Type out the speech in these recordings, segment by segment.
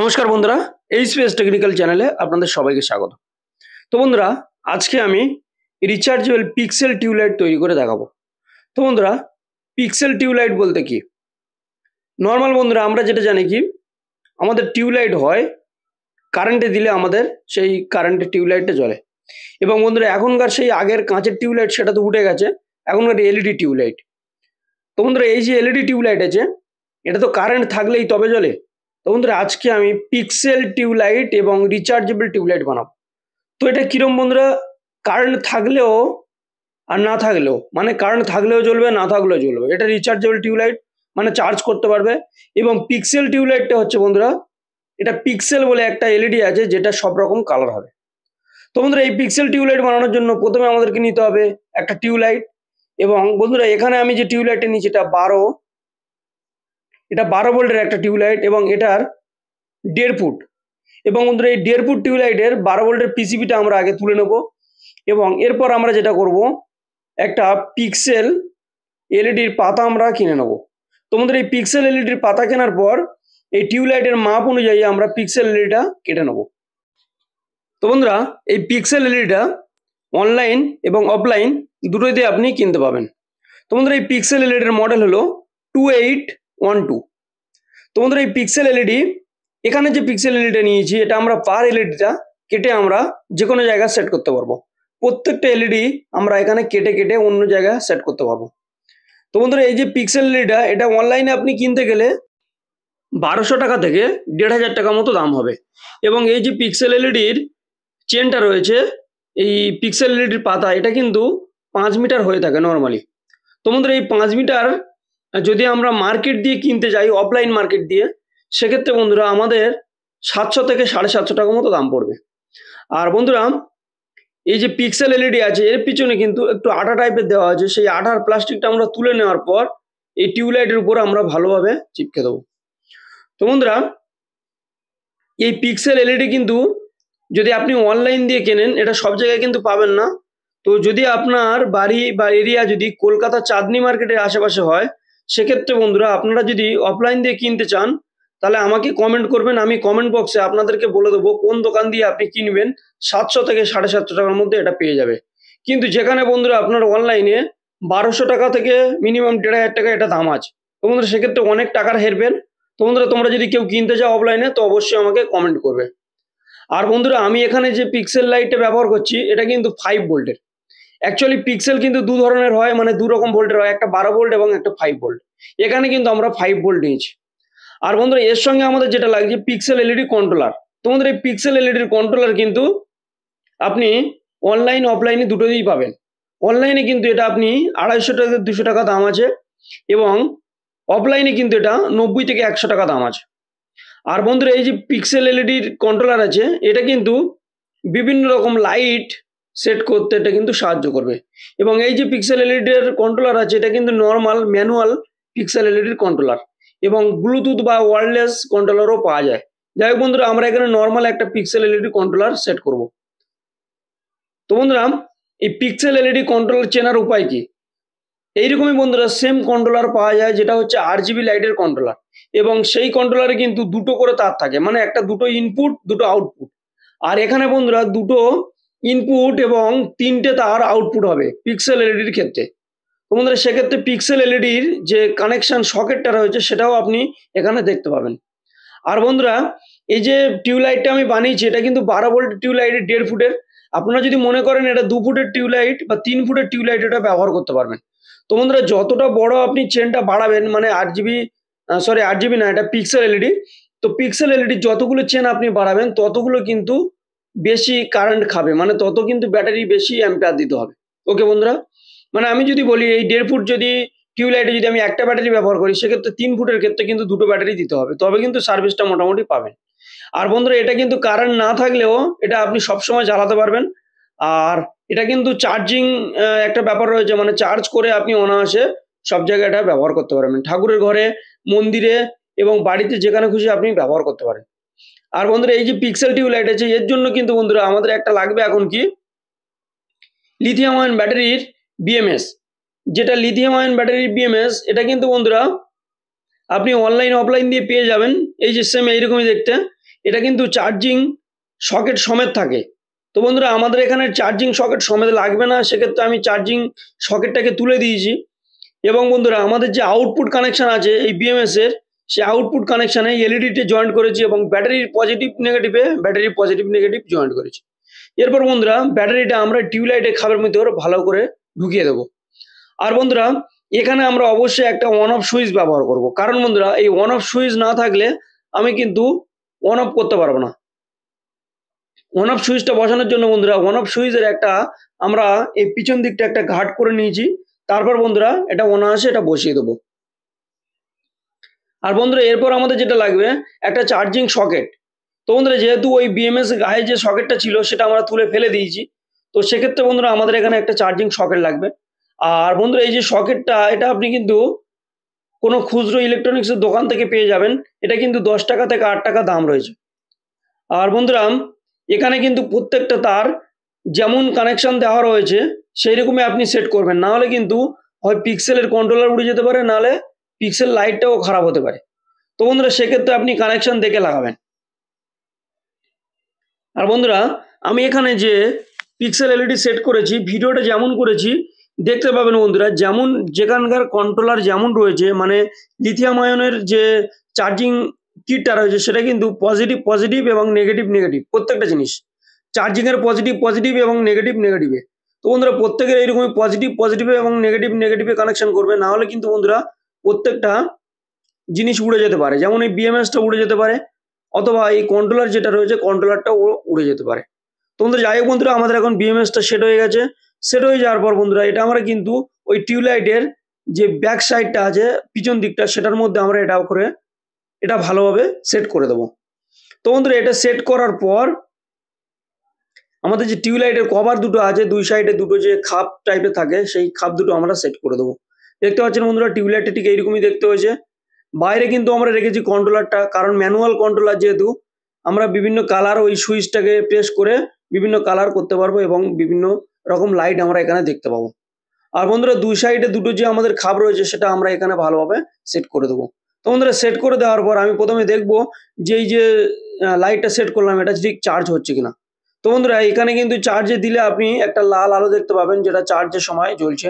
নমস্কার বন্ধুরা, এই স্পেস টেকনিক্যাল চ্যানেলে আপনাদের সবাইকে স্বাগত। তো বন্ধুরা, আজকে আমি রিচার্জেবল পিক্সেল টিউবলাইট তৈরি করে দেখাবো। তো বন্ধুরা, পিক্সেল টিউবলাইট বলতে কি? নর্মাল বন্ধুরা আমরা যেটা জানি কি, আমাদের টিউবলাইট হয় কারেন্টে দিলে আমাদের সেই কারেন্টের টিউবলাইটটা জ্বলে। এবং বন্ধুরা এখনকার সেই আগের কাঁচের টিউবলাইট সেটা তো উঠে গেছে, এখনকার এলইডি টিউবলাইট। তো বন্ধুরা এই যে এলইডি টিউবলাইট আছে, এটা তো কারেন্ট থাকলেই তবে জ্বলে। তো বন্ধুরা আজকে আমি পিক্সেল টিউবলাইট এবং রিচার্জেবল টিউবলাইট বানাবো। তো এটা কিরম বন্ধুরা, কারেন্ট থাকলেও আর না থাকলেও, মানে কারেন্ট থাকলেও জ্বলবে, না থাকলেও জ্বলবে। এটা রিচার্জেবল টিউবলাইট, মানে চার্জ করতে পারবে। এবং পিক্সেল টিউবলাইটটা হচ্ছে বন্ধুরা, এটা পিক্সেল বলে একটা এলইডি আছে যেটা সব রকম কালার হবে। তো বন্ধুরা এই পিক্সেল টিউবলাইট বানানোর জন্য প্রথমে আমাদেরকে নিতে হবে একটা টিউবলাইট। এবং বন্ধুরা এখানে আমি যে টিউবলাইটটা নিচ্ছি এটা 12 ভোল্টের একটা টিউবলাইট এবং এটার 1.5 ফুট। এবং বন্ধুরা এই 1.5 ফুট টিউবলাইটের 12 ভোল্টের পিসিবিটা আমরা আগে তুলে নেব। এবং এরপর আমরা যেটা করব, একটা পিক্সেল এলইডির পাতা আমরা কিনে নেব। তো বন্ধুরা এই পিক্সেল এলইডির পাতা কেনার পর এই টিউবলাইটের মাপ অনুযায়ী আমরা পিক্সেল এলইডিটা কেটে নেব। তো বন্ধুরা এই পিক্সেল এলইডিটা অনলাইন এবং অফলাইন দুটোতেই আপনি কিনতে পাবেন। তো বন্ধুরা এই পিক্সেল এলইডির মডেল হলো 2812। তো বন্ধুরা এই পিক্সেল এলইডি, এখানে যে পিক্সেল এলইডিটা নিয়েছি এটা আমরা পার এলইডিটা কেটে আমরা যে কোনো জায়গায় সেট করতে পারবো। প্রত্যেকটা এলইডি আমরা এখানে কেটে কেটে অন্য জায়গায় সেট করতে পারবো। তো বন্ধুরা এই যে পিক্সেল এলইডিটা, এটা অনলাইনে আপনি কিনতে গেলে 1200 টাকা থেকে 1500 টাকা মতো দাম হবে। এবং এই যে পিক্সেল এলইডির চেনটা রয়েছে, এই পিক্সেল এলইডির পাতা, এটা কিন্তু 5 মিটার হয়ে থাকে নর্মালি। তো বন্ধুরা এই 5 মিটার যদি আমরা মার্কেট দিয়ে কিনতে যাই, অফলাইন মার্কেট দিয়ে, সেক্ষেত্রে বন্ধুরা আমাদের 700 থেকে 750 টাকা মতো দাম পড়বে। আর বন্ধুরা এই যে পিক্সেল এলইডি আছে এর পিছনে কিন্তু একটু আঠা টাইপের দেওয়া আছে, সেই আঠার প্লাস্টিকটা আমরা তুলে নেওয়ার পর এই টিউবলাইটের উপর আমরা ভালোভাবে চিপকে দেবো। তো বন্ধুরা এই পিক্সেল এলইডি কিন্তু যদি আপনি অনলাইন দিয়ে কেনেন, এটা সব জায়গায় কিন্তু পাবেন না। তো যদি আপনার বাড়ি বা এরিয়া যদি কলকাতা চাঁদনি মার্কেটের আশেপাশে হয়, সেক্ষেত্রে বন্ধুরা আপনারা যদি অফলাইন দিয়ে কিনতে চান তাহলে আমাকে কমেন্ট করবেন, আমি কমেন্ট বক্সে আপনাদেরকে বলে দেবো কোন দোকান দিয়ে আপনি কিনবেন। 700 থেকে 750 টাকার মধ্যে এটা পেয়ে যাবে। কিন্তু যেখানে বন্ধুরা আপনার অনলাইনে 1200 টাকা থেকে মিনিমাম 1500 টাকা এটা দাম আছে, তো বন্ধুরা সেক্ষেত্রে অনেক টাকার হেরফের। তো বন্ধুরা তোমরা যদি কেউ কিনতে চাও অফলাইনে তো অবশ্যই আমাকে কমেন্ট করবে। আর বন্ধুরা আমি এখানে যে পিক্সেল লাইটটা ব্যবহার করছি এটা কিন্তু 5 ভোল্টের। অ্যাকচুয়ালি পিক্সেল কিন্তু দু ধরনের হয়, মানে দু রকম ভোল্টের হয়, একটা 12 ভোল্ট এবং একটা 5 ভোল্ট। এখানে কিন্তু আমরা 5 ভোল্ট নিয়েছি। আর বন্ধুরা এর সঙ্গে আমাদের যেটা লাগছে পিক্সেল এলইডি কন্ট্রোলার। তো বন্ধুরা এই পিক্সেল এলইডির কন্ট্রোলার কিন্তু আপনি অনলাইন অফলাইনে দুটোতেই পাবেন। অনলাইনে কিন্তু এটা আপনি 250 থেকে 200 টাকা দাম আছে এবং অফলাইনে কিন্তু এটা 90 থেকে 100 টাকা দাম আছে। আর বন্ধুরা এই যে পিক্সেল এলইডির কন্ট্রোলার আছে এটা কিন্তু বিভিন্ন রকম লাইট সেট করতে এটা কিন্তু সাহায্য করবে। এবং এই যে পিক্সেল এলইডির কন্ট্রোলার আছে এটা কিন্তু নর্মাল ম্যানুয়াল পিক্সেল এলইডির কন্ট্রোলার এবং ব্লুটুথ বা ওয়্যারলেস কন্ট্রোলারও পাওয়া যায়। যাই হোক বন্ধুরা আমরা এখানে নর্মাল একটা পিক্সেল এলইডি কন্ট্রোলার সেট করব। তো বন্ধুরা এই পিক্সেল এলইডি কন্ট্রোলার চেনার উপায় কি? এইরকমই বন্ধুরা সেম কন্ট্রোলার পাওয়া যায় যেটা হচ্ছে আরজিবি লাইটের কন্ট্রোলার। এবং সেই কন্ট্রোলারে কিন্তু দুটো করে তার থাকে, মানে একটা দুটো ইনপুট দুটো আউটপুট। আর এখানে বন্ধুরা দুটো ইনপুট এবং 3টে তার আউটপুট হবে পিক্সেল এলইডির ক্ষেত্রে। তো বন্ধুরা সেক্ষেত্রে পিক্সেল এলইডির যে কানেকশন সকেটটা রয়েছে সেটাও আপনি এখানে দেখতে পাবেন। আর বন্ধুরা এই যে টিউবলাইটটা আমি বানিয়েছি এটা কিন্তু 12 ভোল্ট টিউবলাইট 1.5 ফুটের। আপনারা যদি মনে করেন এটা 2 ফুটের টিউবলাইট বা 3 ফুটের টিউবলাইট এটা ব্যবহার করতে পারবেন। তো বন্ধুরা যতটা বড় আপনি চেনটা বাড়াবেন, মানে আরজিবি না, এটা পিক্সেল এলইডি। তো পিক্সেল এলইডি যতগুলো চেন আপনি বাড়াবেন ততগুলো কিন্তু বেশি কারেন্ট খাবে, মানে তত কিন্তু ব্যাটারি বেশি অ্যাম্পিয়ার দিতে হবে। ওকে বন্ধুরা, মানে আমি যদি বলি এই 1.5 ফুট যদি টিউবলাইটে যদি আমি একটা ব্যাটারি ব্যবহার করি সেক্ষেত্রে 3 ফুটের ক্ষেত্রে কিন্তু দুটো ব্যাটারি দিতে হবে, তবে কিন্তু সার্ভিসটা মোটামুটি পাবেন। আর বন্ধুরা এটা কিন্তু কারেন্ট না থাকলেও এটা আপনি সবসময় জ্বালাতে পারবেন। আর এটা কিন্তু চার্জিং একটা ব্যাপার রয়েছে, মানে চার্জ করে আপনি অনায়াসে সব জায়গায় এটা ব্যবহার করতে পারবেন, ঠাকুরের ঘরে, মন্দিরে এবং বাড়িতে যেখানে খুশি আপনি ব্যবহার করতে পারেন। আর বন্ধুরা এই যে পিক্সেল টিউবলাইট আছে এর জন্য কিন্তু বন্ধুরা আমাদের একটা লাগবে এখন কি, লিথিয়াম আয়ন ব্যাটারির বিএমএস। যেটা লিথিয়াম আয়ন ব্যাটারির বিএমএস এটা কিন্তু বন্ধুরা আপনি অনলাইন অফলাইন দিয়ে পেয়ে যাবেন। এই যে সেম এইরকমই দেখতে, এটা কিন্তু চার্জিং সকেট সমেত থাকে। তো বন্ধুরা আমাদের এখানে চার্জিং সকেট সমেত লাগবে না, সেক্ষেত্রে আমি চার্জিং সকেটটাকে তুলে দিয়েছি। এবং বন্ধুরা আমাদের যে আউটপুট কানেকশান আছে এই বিএমএস এর, সেই আউটপুট কানেকশানে এলইডিতে জয়েন্ট করেছি এবং ব্যাটারির পজিটিভ নেগেটিভ জয়েন্ট করেছি। এরপর বন্ধুরা ব্যাটারিটা আমরা টিউবলাইটের খাপের মধ্যে ভালো করে ঢুকিয়ে দেবো। আর বন্ধুরা এখানে আমরা অবশ্যই একটা অন অফ সুইচ ব্যবহার করব, কারণ বন্ধুরা এই অন অফ সুইচ না থাকলে আমি কিন্তু অন অফ করতে পারবো না। অন অফ সুইচটা বসানোর জন্য বন্ধুরা অন অফ সুইচের একটা আমরা এই পিছন দিকটা একটা ঘাট করে নিয়েছি। তারপর বন্ধুরা এটা অনায়াসে এটা বসিয়ে দেবো। আর বন্ধুরা এরপর আমাদের যেটা লাগবে একটা চার্জিং সকেট। তো বন্ধুরা যেহেতু ওই বিএমএস গায়ে যে সকেটটা ছিল সেটা আমরা তুলে ফেলে দিয়েছি, তো সেক্ষেত্রে বন্ধুরা আমাদের এখানে একটা চার্জিং সকেট লাগবে। আর বন্ধুরা এই যে সকেটটা এটা আপনি কিন্তু কোনো খুচরো ইলেকট্রনিক্সের দোকান থেকে পেয়ে যাবেন। এটা কিন্তু 10 টাকা থেকে 8 টাকা দাম রয়েছে। আর বন্ধুরা এখানে কিন্তু প্রত্যেকটা তার যেমন কানেকশন দেওয়া রয়েছে সেই রকমই আপনি সেট করবেন, না হলে কিন্তু হয় পিক্সেলের কন্ট্রোলার উড়ে যেতে পারে, নাহলে পিক্সেল লাইটটাও খারাপ হতে পারে। তো বন্ধুরা সেক্ষেত্রে আপনি কানেকশন দেখে লাগাবেন। আর বন্ধুরা আমি এখানে যে পিক্সেল এলইডি সেট করেছি, ভিডিওটা যেমন করেছি দেখতে পাবেন বন্ধুরা, যেমন যেখানকার কন্ট্রোলার যেমন রয়েছে, মানে লিথিয়াম আয়নের যে চার্জিং কিটটা রয়েছে সেটা কিন্তু পজিটিভ এবং নেগেটিভ প্রত্যেকটা জিনিস চার্জিংয়ের পজিটিভ এবং নেগেটিভে। তো বন্ধুরা প্রত্যেকের এইরকমই পজিটিভে এবং নেগেটিভে কানেকশন করবে, না হলে কিন্তু বন্ধুরা প্রত্যেকটা জিনিস উড়ে যেতে পারে। যেমন এই বিএমএসটা উড়ে যেতে পারে, অথবা এই কন্ট্রোলার যেটা রয়েছে কন্ট্রোলারটাও উড়ে যেতে পারে। তো বন্ধুরা যাই হোক বন্ধুরা আমাদের এখন বিএমএসটা সেট হয়ে গেছে। সেট হয়ে যাওয়ার পর বন্ধুরা এটা আমরা কিন্তু ওই টিউবলাইটের যে ব্যাক সাইডটা আছে পিছন দিকটা, সেটার মধ্যে আমরা এটা ভালোভাবে সেট করে দেবো। তো বন্ধুরা এটা সেট করার পর আমাদের যে টিউবলাইটের কভার দুটো আছে, দুই সাইডে দুটো যে খাপ টাইপের থাকে, সেই খাপ দুটো আমরা সেট করে দেবো। দেখতে পাচ্ছেন বন্ধুরা টিউবলাইটটা ঠিক এইরকমই দেখতে হয়েছে। বাইরে কিন্তু আমরা রেখেছি কন্ট্রোলারটা, কারণ ম্যানুয়াল কন্ট্রোলার যেহেতু আমরা বিভিন্ন কালার ওই সুইচটাকে প্রেস করে বিভিন্ন কালার করতে পারবো এবং বিভিন্ন রকম লাইট আমরা এখানে দেখতে পাবো। আর বন্ধুরা দুই সাইডে দুটো যে আমাদের খাপ রয়েছে সেটা আমরা এখানে ভালোভাবে সেট করে দেবো। তো বন্ধুরা সেট করে দেওয়ার পর আমি প্রথমে দেখবো যে এই যে লাইটটা সেট করলাম এটা ঠিক চার্জ হচ্ছে কিনা। তো বন্ধুরা এখানে কিন্তু চার্জে দিলে আপনি একটা লাল আলো দেখতে পাবেন, যেটা চার্জের সময় জ্বলছে,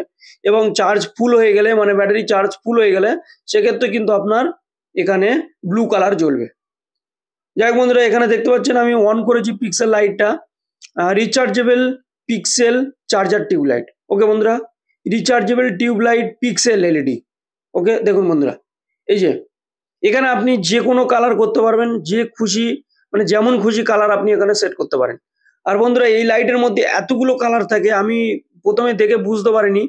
এবং চার্জ ফুল হয়ে গেলে মানে ব্যাটারি চার্জ ফুল হয়ে গেলে সেক্ষেত্রে কিন্তু আপনার এখানে ব্লু কালার জ্বলবে। যাই হোক বন্ধুরা এখানে দেখতে পাচ্ছেন আমি অন করেছি পিক্সেল লাইটটা, রিচার্জেবল পিক্সেল চার্জার টিউবলাইট। ওকে বন্ধুরা, রিচার্জেবল টিউবলাইট পিক্সেল এলইডি। ওকে দেখুন বন্ধুরা এই যে এখানে আপনি যে কোনো কালার করতে পারবেন, যে খুশি মানে যেমন খুশি কালার আপনি এখানে সেট করতে পারেন। আর বন্ধুরা এই লাইটের মধ্যে এতগুলো কালার থাকে আমি প্রথমে দেখে বুঝতে পারিনি,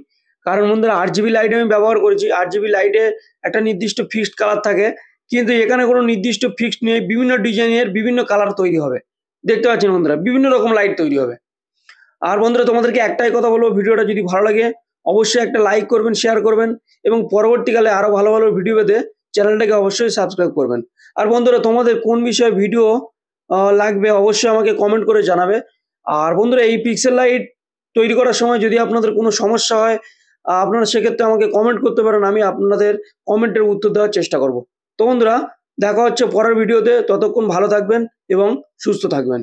কারণ বন্ধুরা আরজিবি লাইট আমি ব্যবহার করেছি। আরজিবি লাইটে একটা নির্দিষ্ট ফিক্সড কালার থাকে, কিন্তু এখানে কোনো নির্দিষ্ট ফিক্সড নেই, বিভিন্ন ডিজাইনের বিভিন্ন কালার তৈরি হবে। দেখতে পাচ্ছেন বন্ধুরা বিভিন্ন রকম লাইট তৈরি হবে। আর বন্ধুরা তোমাদেরকে একটাই কথা বলবো, ভিডিওটা যদি ভালো লাগে অবশ্যই একটা লাইক করবেন, শেয়ার করবেন, এবং পরবর্তীকালে আরো ভালো ভালো ভিডিও পেতে চ্যানেলটাকে অবশ্যই সাবস্ক্রাইব করবেন। আর বন্ধুরা তোমাদের কোন বিষয়ে ভিডিও লাগবে অবশ্যই আমাকে কমেন্ট করে জানাবে। আর বন্ধুরা এই পিক্সেল লাইট তৈরি করার সময় যদি আপনাদের কোনো সমস্যা হয় আপনারা সেক্ষেত্রে আমাকে কমেন্ট করতে পারেন, আমি আপনাদের কমেন্টের উত্তর দেওয়ার চেষ্টা করব। তো বন্ধুরা দেখা হচ্ছে পরের ভিডিওতে, ততক্ষণ ভালো থাকবেন এবং সুস্থ থাকবেন।